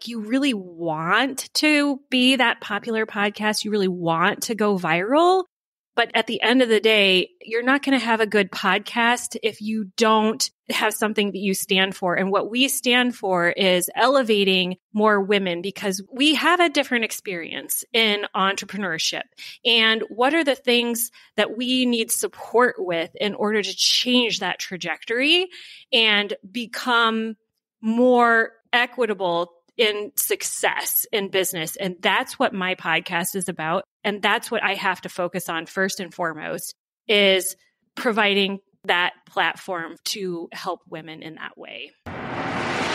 you really want to be that popular podcast. You really want to go viral. But at the end of the day, you're not going to have a good podcast if you don't have something that you stand for. And what we stand for is elevating more women because we have a different experience in entrepreneurship. And what are the things that we need support with in order to change that trajectory and become more equitable in success in business? And that's what my podcast is about. And that's what I have to focus on first and foremost, is providing that platform to help women in that way.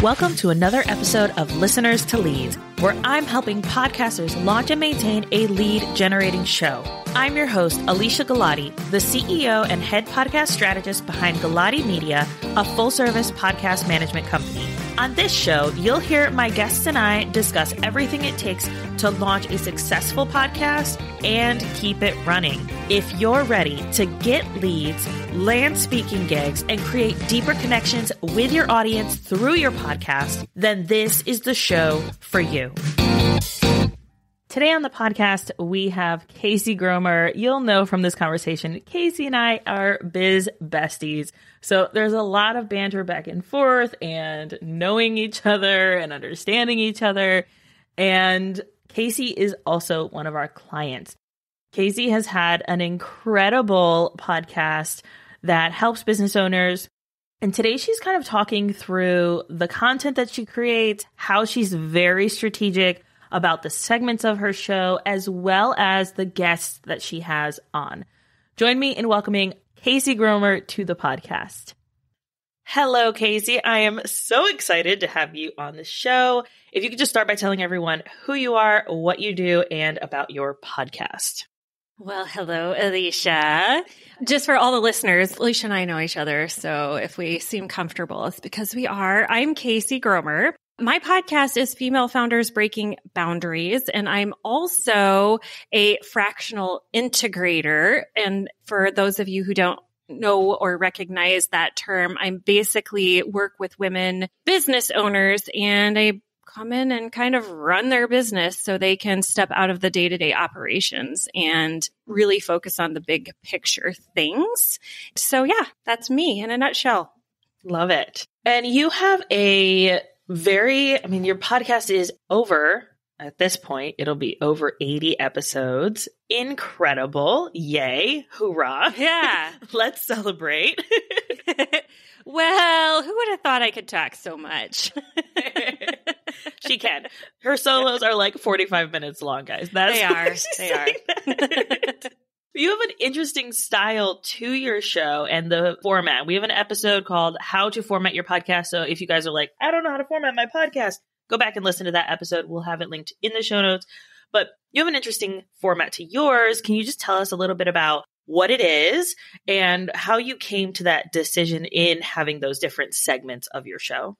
Welcome to another episode of Listeners to Leads, where I'm helping podcasters launch and maintain a lead generating show. I'm your host, Alicia Galati, the CEO and head podcast strategist behind Galati Media, a full-service podcast management company. On this show, you'll hear my guests and I discuss everything it takes to launch a successful podcast and keep it running. If you're ready to get leads, land speaking gigs, and create deeper connections with your audience through your podcast, then this is the show for you. Today on the podcast, we have Casey Gromer. You'll know from this conversation, Casey and I are biz besties. So there's a lot of banter back and forth and knowing each other and understanding each other. And Casey is also one of our clients. Casey has had an incredible podcast that helps business owners. And today she's kind of talking through the content that she creates, how she's very strategic about the segments of her show, as well as the guests that she has on. Join me in welcoming Casey Gromer to the podcast. Hello, Casey. I am so excited to have you on the show. If you could just start by telling everyone who you are, what you do, and about your podcast. Well, hello, Alicia. Just for all the listeners, Alicia and I know each other, so if we seem comfortable, it's because we are. I'm Casey Gromer. My podcast is Female Founders Breaking Boundaries, and I'm also a fractional integrator. And for those of you who don't know or recognize that term, I basically work with women business owners, and I come in and kind of run their business so they can step out of the day-to-day operations and really focus on the big picture things. So yeah, that's me in a nutshell. Love it. And you have your podcast is over, at this point, it'll be over 80 episodes. Incredible. Yay. Hoorah. Yeah. Let's celebrate. Well, who would have thought I could talk so much? She can. Her solos are like 45 minutes long, guys. They are. You have an interesting style to your show and the format. We have an episode called How to Format Your Podcast. So if you guys are like, I don't know how to format my podcast, go back and listen to that episode. We'll have it linked in the show notes. But you have an interesting format to yours. Can you just tell us a little bit about what it is and how you came to that decision in having those different segments of your show?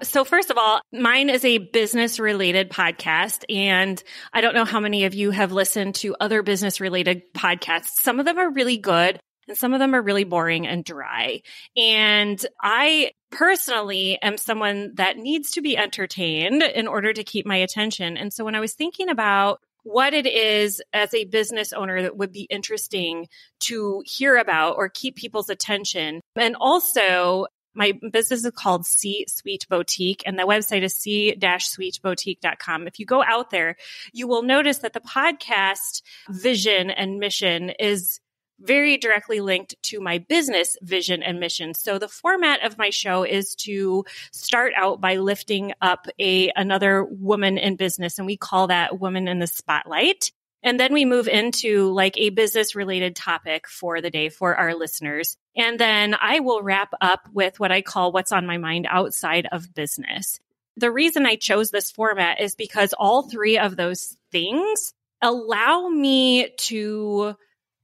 So first of all, mine is a business-related podcast, and I don't know how many of you have listened to other business-related podcasts. Some of them are really good, and some of them are really boring and dry. And I personally am someone that needs to be entertained in order to keep my attention. And so when I was thinking about what it is as a business owner that would be interesting to hear about or keep people's attention, and also my business is called C-Suite Boutique, and the website is c-suiteboutique.com. If you go out there, you will notice that the podcast vision and mission is very directly linked to my business vision and mission. So the format of my show is to start out by lifting up another woman in business, and we call that Woman in the Spotlight. And then we move into like a business related topic for the day for our listeners. And then I will wrap up with what I call what's on my mind outside of business. The reason I chose this format is because all three of those things allow me to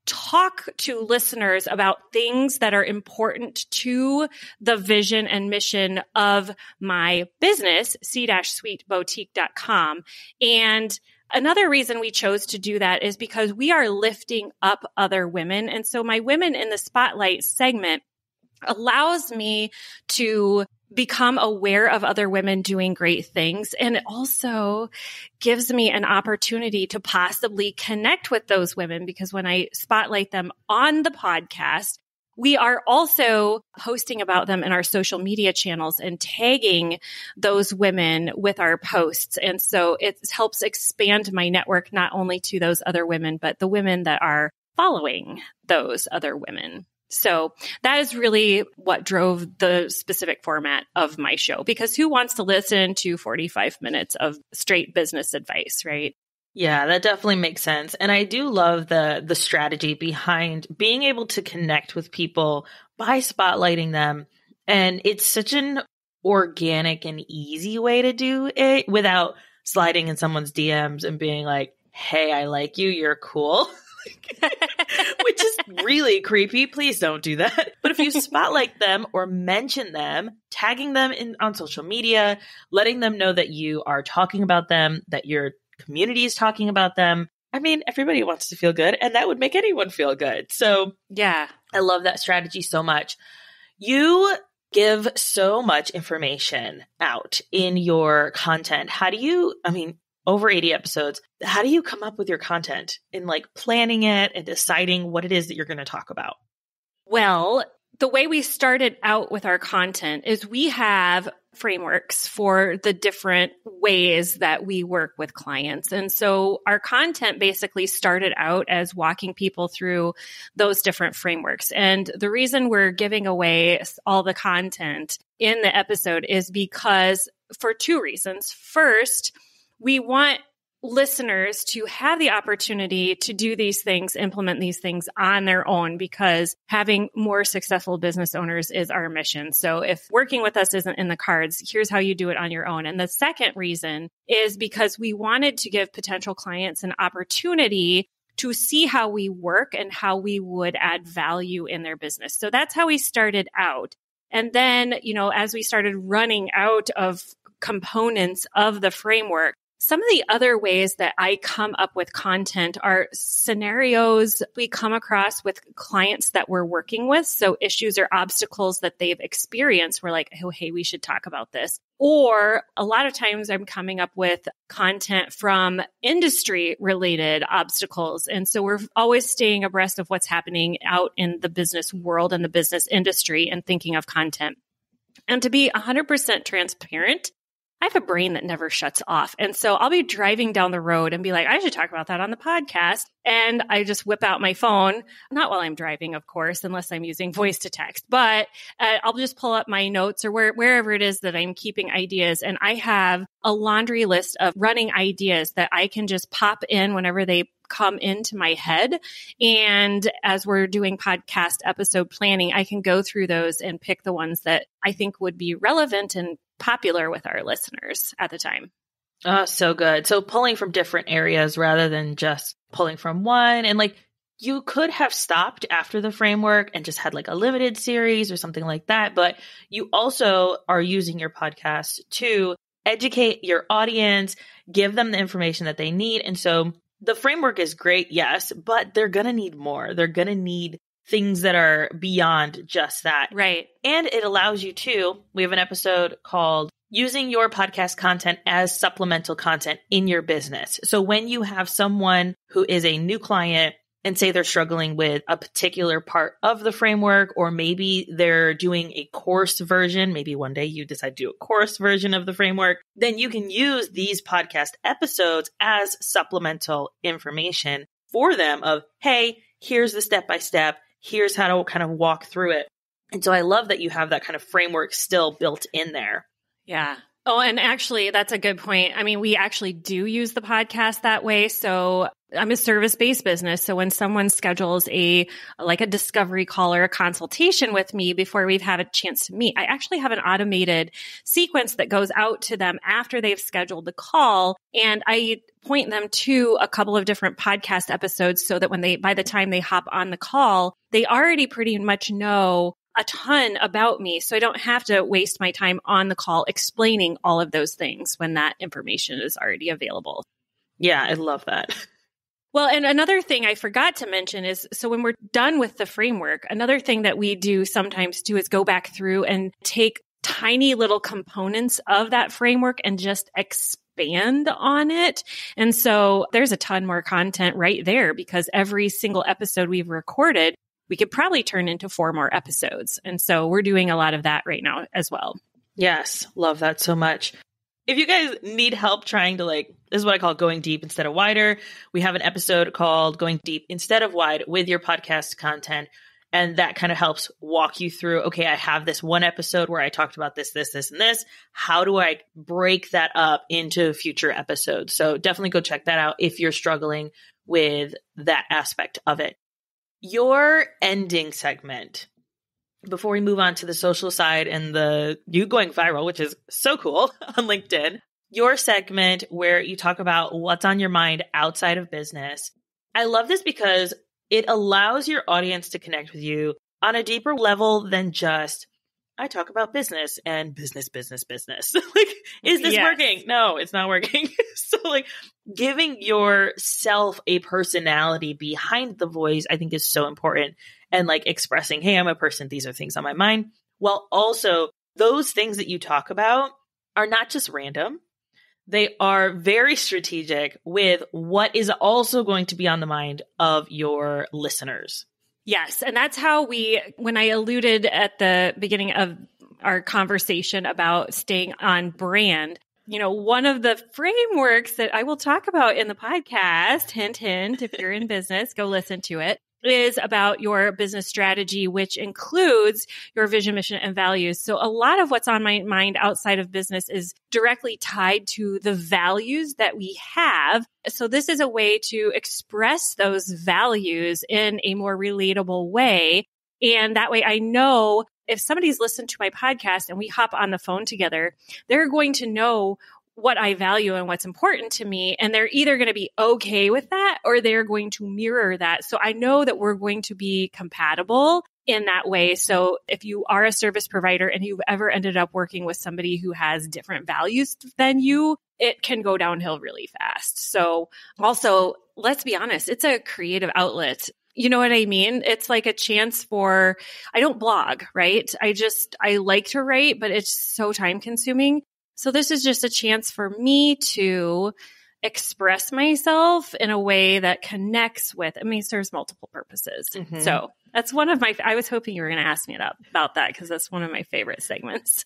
talk to listeners about things that are important to the vision and mission of my business, c-suiteboutique.com. And another reason we chose to do that is because we are lifting up other women. And so my Women in the Spotlight segment allows me to become aware of other women doing great things. And it also gives me an opportunity to possibly connect with those women, because when I spotlight them on the podcast, we are also posting about them in our social media channels and tagging those women with our posts. And so it helps expand my network, not only to those other women, but the women that are following those other women. So that is really what drove the specific format of my show, because who wants to listen to 45 minutes of straight business advice, right? Yeah, that definitely makes sense. And I do love the strategy behind being able to connect with people by spotlighting them. And it's such an organic and easy way to do it without sliding in someone's DMs and being like, hey, I like you, you're cool. Which is really creepy. Please don't do that. But if you spotlight them or mention them, tagging them on social media, letting them know that you are talking about them, that your community is talking about them. I mean, everybody wants to feel good, and that would make anyone feel good. So yeah, I love that strategy so much. You give so much information out in your content. How do you, over 80 episodes, how do you come up with your content in like planning it and deciding what it is that you're going to talk about? Well, the way we started out with our content is we have frameworks for the different ways that we work with clients. And so our content basically started out as walking people through those different frameworks. And the reason we're giving away all the content in the episode is because for two reasons. First, we want listeners to have the opportunity to do these things, implement these things on their own, because having more successful business owners is our mission. So if working with us isn't in the cards, here's how you do it on your own. And the second reason is because we wanted to give potential clients an opportunity to see how we work and how we would add value in their business. So that's how we started out. And then, as we started running out of components of the framework, some of the other ways that I come up with content are scenarios we come across with clients that we're working with. So issues or obstacles that they've experienced. We're like, oh, hey, we should talk about this. Or a lot of times I'm coming up with content from industry related obstacles. And so we're always staying abreast of what's happening out in the business world and the business industry and thinking of content. And to be 100% transparent, I have a brain that never shuts off. And so I'll be driving down the road and be like, I should talk about that on the podcast. And I just whip out my phone, not while I'm driving, of course, unless I'm using voice to text, but I'll just pull up my notes or wherever it is that I'm keeping ideas. And I have a laundry list of running ideas that I can just pop in whenever they come into my head. And as we're doing podcast episode planning, I can go through those and pick the ones that I think would be relevant and popular with our listeners at the time. Oh, so good. So pulling from different areas rather than just pulling from one. And like, you could have stopped after the framework and just had like a limited series or something like that. But you also are using your podcast to educate your audience, give them the information that they need. And so the framework is great, yes, but they're going to need more. They're going to need things that are beyond just that. Right. And it allows you to, we have an episode called Using Your Podcast Content as Supplemental Content in Your Business. So when you have someone who is a new client and say they're struggling with a particular part of the framework, or maybe they're doing a course version, maybe one day you decide to do a course version of the framework, then you can use these podcast episodes as supplemental information for them of, hey, here's the step-by-step. Here's how to kind of walk through it. And so I love that you have that kind of framework still built in there. Yeah. Oh, and actually, that's a good point. I mean, we actually do use the podcast that way. So I'm a service-based business. So when someone schedules a discovery call or a consultation with me before we've had a chance to meet, I actually have an automated sequence that goes out to them after they've scheduled the call. And I point them to a couple of different podcast episodes so that by the time they hop on the call, they already pretty much know a ton about me. So I don't have to waste my time on the call explaining all of those things when that information is already available. Yeah, I love that. Well, and another thing I forgot to mention is, so when we're done with the framework, another thing that we do sometimes too is go back through and take tiny little components of that framework and just expand on it. And so there's a ton more content right there, because every single episode we've recorded, we could probably turn into 4 more episodes. And so we're doing a lot of that right now as well. Yes. Love that so much. If you guys need help trying to this is what I call going deep instead of wider. We have an episode called Going Deep Instead of Wide with your podcast content. And that kind of helps walk you through, okay, I have this one episode where I talked about this, this, this, and this. How do I break that up into future episodes? So definitely go check that out if you're struggling with that aspect of it. Your ending segment, before we move on to the social side and you going viral, which is so cool on LinkedIn, your segment where you talk about what's on your mind outside of business. I love this because it allows your audience to connect with you on a deeper level than just, I talk about business and business. Is this working? No, it's not working. So giving yourself a personality behind the voice, I think is so important. And expressing, hey, I'm a person. These are things on my mind. Well, also those things that you talk about are not just random. They are very strategic with what is also going to be on the mind of your listeners. Yes. And that's how when I alluded at the beginning of our conversation about staying on brand, one of the frameworks that I will talk about in the podcast, hint, hint, if you're in business, go listen to it, is about your business strategy, which includes your vision, mission, and values. So a lot of what's on my mind outside of business is directly tied to the values that we have. So this is a way to express those values in a more relatable way. And that way I know if somebody's listened to my podcast and we hop on the phone together, they're going to know what I value and what's important to me. And they're either going to be okay with that or they're going to mirror that. So I know that we're going to be compatible in that way. So if you are a service provider and you've ever ended up working with somebody who has different values than you, it can go downhill really fast. So also, let's be honest, it's a creative outlet. You know what I mean? It's like a chance for, I don't blog, right? I like to write, but it's so time consuming. So this is just a chance for me to express myself in a way that connects with, serves multiple purposes. Mm-hmm. So that's I was hoping you were going to ask me about that because that's one of my favorite segments.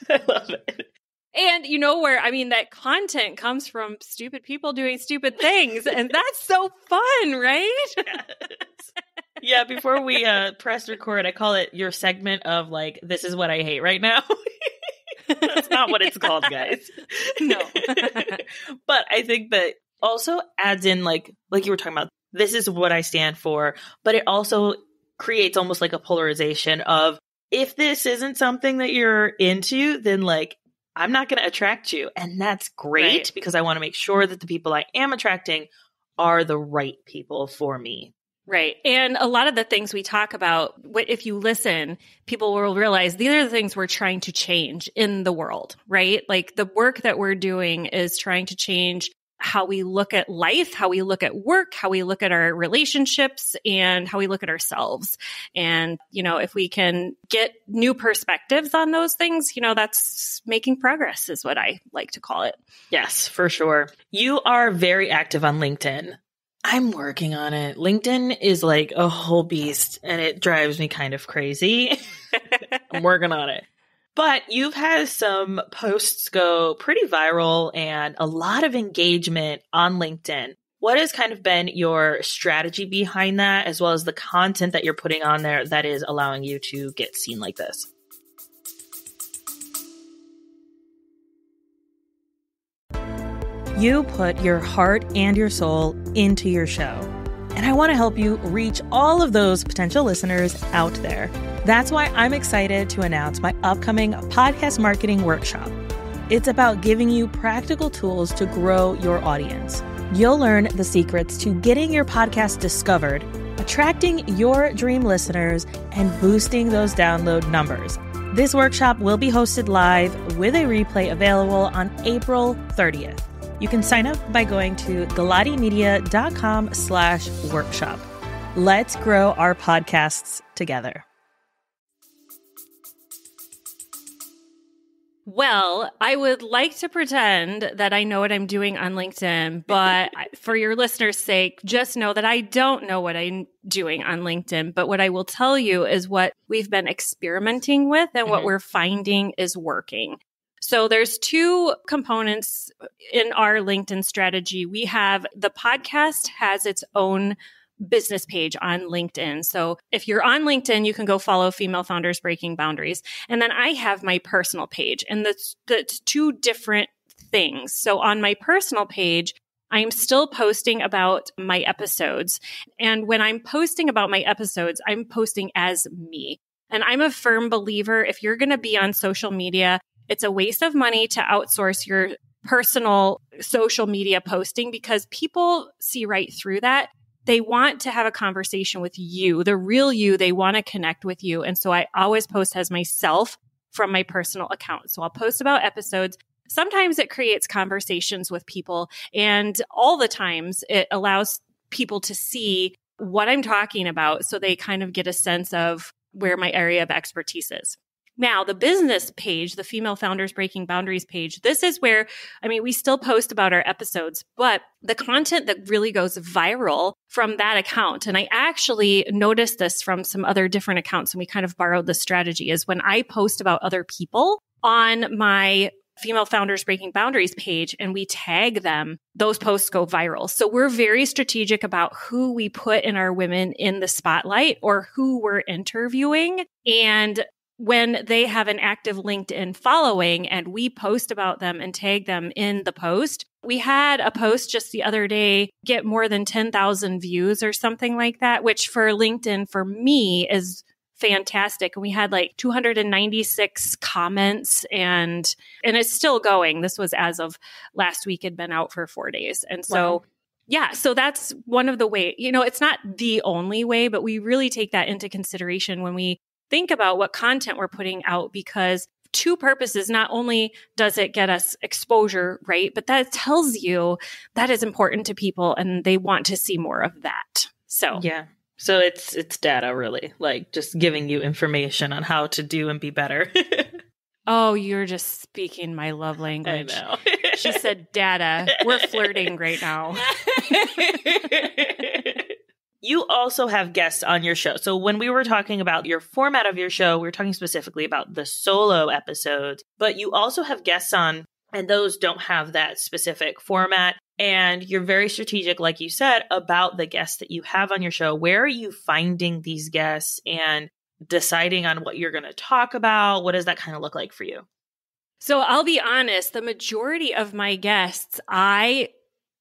I love it. And that content comes from stupid people doing stupid things. And that's so fun, right? Yes. Yeah. Before we press record, I call it your segment of this is what I hate right now. That's not what it's called, guys. No. But I think that also adds in like you were talking about, this is what I stand for, but it also creates almost like a polarization of, if this isn't something that you're into, then I'm not going to attract you. And that's great because I want to make sure that the people I am attracting are the right people for me. Right. And a lot of the things we talk about, if you listen, people will realize these are the things we're trying to change in the world, right? The work that we're doing is trying to change how we look at life, how we look at work, how we look at our relationships, and how we look at ourselves. And, if we can get new perspectives on those things, that's making progress is what I like to call it. Yes, for sure. You are very active on LinkedIn. I'm working on it. LinkedIn is a whole beast and it drives me kind of crazy. I'm working on it. But you've had some posts go pretty viral and a lot of engagement on LinkedIn. What has kind of been your strategy behind that, as well as the content that you're putting on there that is allowing you to get seen like this? You put your heart and your soul into your show. And I want to help you reach all of those potential listeners out there. That's why I'm excited to announce my upcoming podcast marketing workshop. It's about giving you practical tools to grow your audience. You'll learn the secrets to getting your podcast discovered, attracting your dream listeners, and boosting those download numbers. This workshop will be hosted live with a replay available on April 30th. You can sign up by going to galatimedia.com/workshop. Let's grow our podcasts together. Well, I would like to pretend that I know what I'm doing on LinkedIn, but for your listeners' sake, just know that I don't know what I'm doing on LinkedIn. But what I will tell you is what we've been experimenting with and what we're finding is working. So there's two components in our LinkedIn strategy. We have the podcast has its own business page on LinkedIn. So if you're on LinkedIn, you can go follow Female Founders Breaking Boundaries. And then I have my personal page, and that's two different things. So on my personal page, I'm still posting about my episodes. And when I'm posting about my episodes, I'm posting as me. And I'm a firm believer, if you're going to be on social media, it's a waste of money to outsource your personal social media posting because people see right through that. They want to have a conversation with you, the real you. They want to connect with you. And so I always post as myself from my personal account. So I'll post about episodes. Sometimes it creates conversations with people, and all the times it allows people to see what I'm talking about so they kind of get a sense of where my area of expertise is. Now, the business page, the Female Founders Breaking Boundaries page, this is where, we still post about our episodes, but the content that really goes viral from that account, and I actually noticed this from some other different accounts, and we kind of borrowed the strategy, is when I post about other people on my Female Founders Breaking Boundaries page and we tag them, those posts go viral. So we're very strategic about who we put in our women in the spotlight or who we're interviewing. And when they have an active LinkedIn following and we post about them and tag them in the post, we had a post just the other day get more than 10,000 views or something like that, which for LinkedIn, for me, is fantastic. And we had like 296 comments and it's still going. This was as of last week, had been out for 4 days. And so, Wow. Yeah, so that's one of the ways, it's not the only way, but we really take that into consideration when we think about what content we're putting out, because two purposes. Not only does it get us exposure, right? But that tells you that is important to people and they want to see more of that. So yeah. So it's data, really, like just giving you information on how to do and be better. Oh, you're just speaking my love language. I know. She said data. We're flirting right now. You also have guests on your show. So when we were talking about your format of your show, we were talking specifically about the solo episodes, but you also have guests on, and those don't have that specific format. And you're very strategic, like you said, about the guests that you have on your show. Where are you finding these guests and deciding on what you're going to talk about? What does that kind of look like for you? So I'll be honest, the majority of my guests, I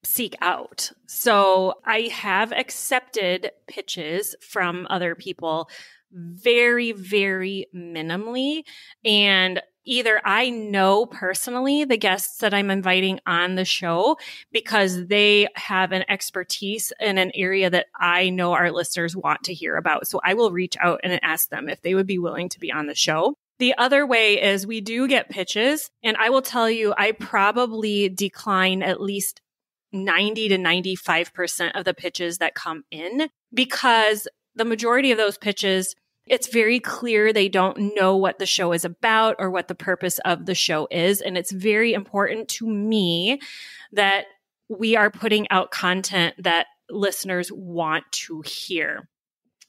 seek out. So I have accepted pitches from other people very, very minimally. And either I know personally the guests that I'm inviting on the show because they have an expertise in an area that I know our listeners want to hear about. So I will reach out and ask them if they would be willing to be on the show. The other way is we do get pitches, and I will tell you, I probably decline at least 90 to 95% of the pitches that come in, because the majority of those pitches, it's very clear they don't know what the show is about or what the purpose of the show is. And it's very important to me that we are putting out content that listeners want to hear.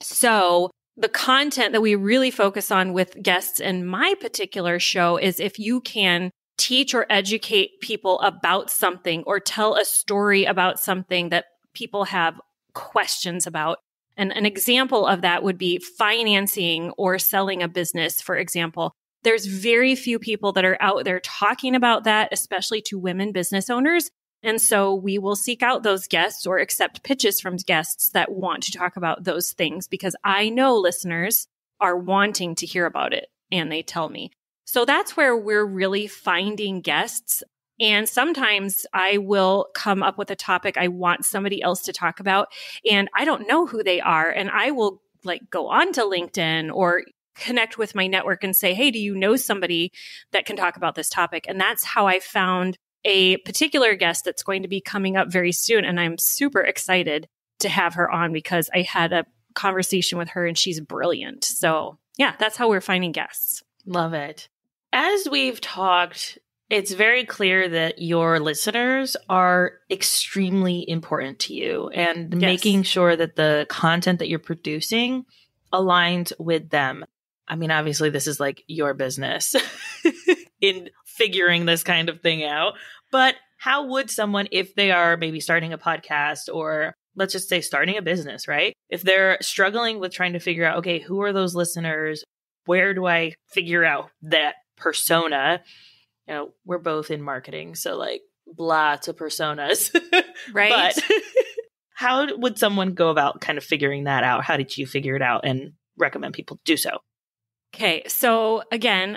So the content that we really focus on with guests in my particular show is if you can teach or educate people about something or tell a story about something that people have questions about. And an example of that would be financing or selling a business, for example. There's very few people that are out there talking about that, especially to women business owners. And so we will seek out those guests or accept pitches from guests that want to talk about those things, because I know listeners are wanting to hear about it and they tell me. So that's where we're really finding guests. And sometimes I will come up with a topic I want somebody else to talk about, and I don't know who they are. And I will go on to LinkedIn or connect with my network and say, hey, do you know somebody that can talk about this topic? And that's how I found a particular guest that's going to be coming up very soon. And I'm super excited to have her on because I had a conversation with her and she's brilliant. So yeah, that's how we're finding guests. Love it. As we've talked, it's very clear that your listeners are extremely important to you and making sure that the content that you're producing aligns with them. I mean, obviously, this is like your business in figuring this kind of thing out. But how would someone, if they are maybe starting a podcast or let's just say starting a business, right? If they're struggling with trying to figure out, okay, who are those listeners? Where do I figure out that persona? You know, we're both in marketing, so like lots of personas. Right. But how would someone go about kind of figuring that out? How did you figure it out and recommend people do so? Okay. So again,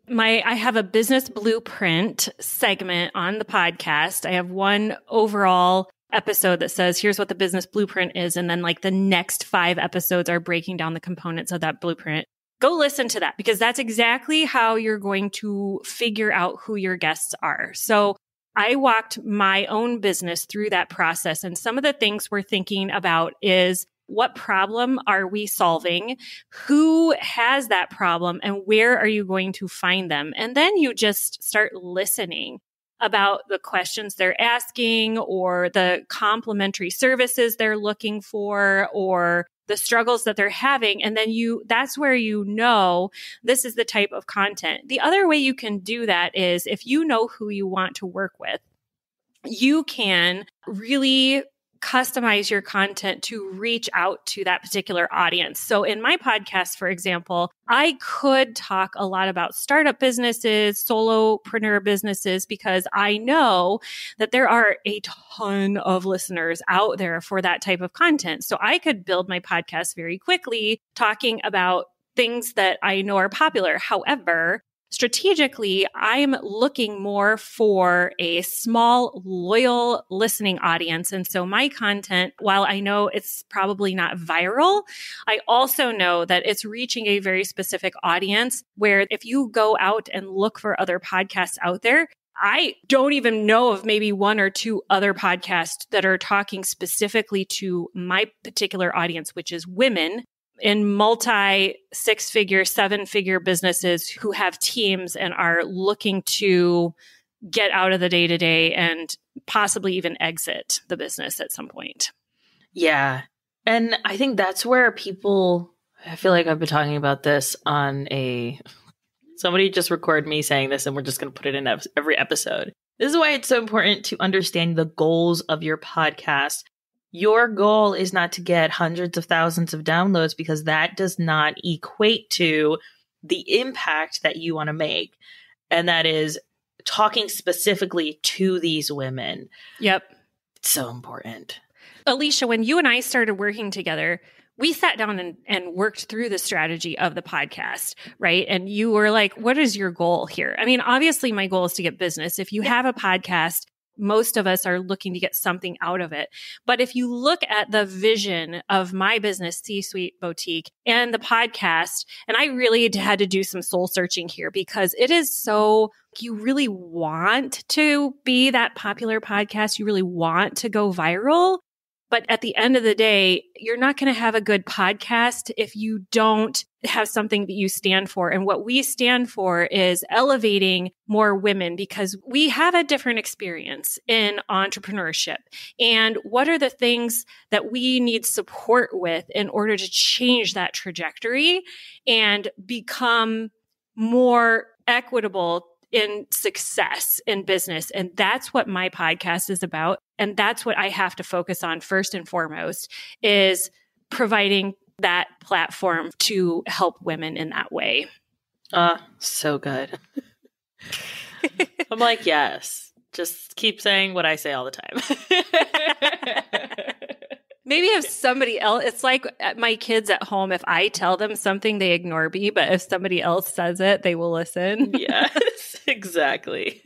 I have a business blueprint segment on the podcast. I have one overall episode that says, here's what the business blueprint is. And then like the next 5 episodes are breaking down the components of that blueprint. Go listen to that because that's exactly how you're going to figure out who your guests are. So I walked my own business through that process. And some of the things we're thinking about is what problem are we solving? Who has that problem? And where are you going to find them? And then you just start listening about the questions they're asking or the complementary services they're looking for or the struggles that they're having. And then that's where you know this is the type of content. The other way you can do that is if you know who you want to work with, you can really customize your content to reach out to that particular audience. So in my podcast, for example, I could talk a lot about startup businesses, solopreneur businesses, because I know that there are a ton of listeners out there for that type of content. So I could build my podcast very quickly talking about things that I know are popular. However, strategically, I'm looking more for a small, loyal listening audience. And so my content, while I know it's probably not viral, I also know that it's reaching a very specific audience where if you go out and look for other podcasts out there, I don't even know of maybe 1 or 2 other podcasts that are talking specifically to my particular audience, which is women in multi 6-figure, 7-figure businesses who have teams and are looking to get out of the day-to-day and possibly even exit the business at some point. Yeah. And I think that's where I feel like I've been talking about this somebody just recorded me saying this and we're just going to put it in every episode. This is why it's so important to understand the goals of your podcast. Your goal is not to get hundreds of thousands of downloads because that does not equate to the impact that you want to make. And that is talking specifically to these women. Yep. It's so important. Alicia, when you and I started working together, we sat down and worked through the strategy of the podcast, right? And you were like, what is your goal here? I mean, obviously my goal is to get business. If you have a podcast, most of us are looking to get something out of it. But if you look at the vision of my business, C-Suite Boutique, and the podcast, and I really had to do some soul searching here because it is so, you really want to be that popular podcast. You really want to go viral. But at the end of the day, you're not going to have a good podcast if you don't have something that you stand for. And what we stand for is elevating more women because we have a different experience in entrepreneurship. And what are the things that we need support with in order to change that trajectory and become more equitable in success in business. And that's what my podcast is about. And that's what I have to focus on first and foremost is providing that platform to help women in that way. So good. I'm like, yes, just keep saying what I say all the time. Maybe if somebody else, it's like my kids at home, if I tell them something, they ignore me, but if somebody else says it, they will listen. Yes, exactly.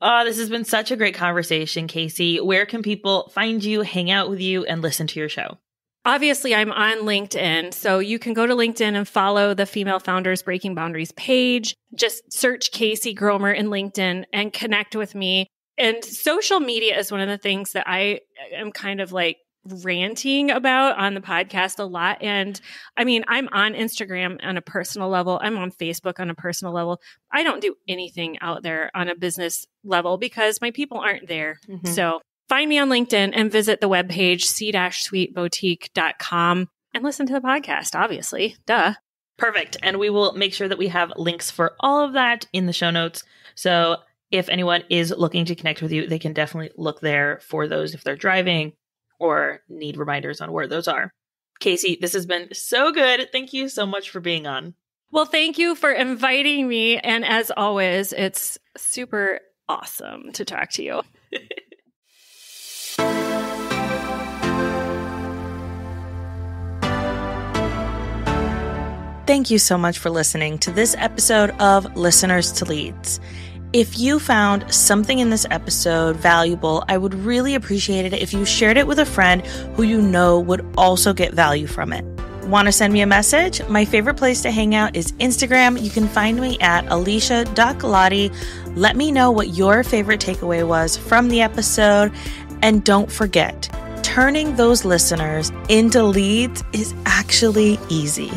This has been such a great conversation, Casey. Where can people find you, hang out with you, and listen to your show? Obviously, I'm on LinkedIn, so you can go to LinkedIn and follow the Female Founders Breaking Boundaries page. Just search Casey Gromer in LinkedIn and connect with me. And social media is one of the things that I am kind of like ranting about on the podcast a lot. And I mean, I'm on Instagram on a personal level. I'm on Facebook on a personal level. I don't do anything out there on a business level because my people aren't there. Mm-hmm. So find me on LinkedIn and visit the webpage, c-suiteboutique.com, and listen to the podcast, obviously. Duh. Perfect. And we will make sure that we have links for all of that in the show notes. So if anyone is looking to connect with you, they can definitely look there for those if they're driving or need reminders on where those are. Casey, this has been so good. Thank you so much for being on. Well, thank you for inviting me. And as always, it's super awesome to talk to you. Thank you so much for listening to this episode of Listeners to Leads. If you found something in this episode valuable, I would really appreciate it if you shared it with a friend who you know would also get value from it. Want to send me a message? My favorite place to hang out is Instagram. You can find me at alicia.galati. Let me know what your favorite takeaway was from the episode. And don't forget, turning those listeners into leads is actually easy.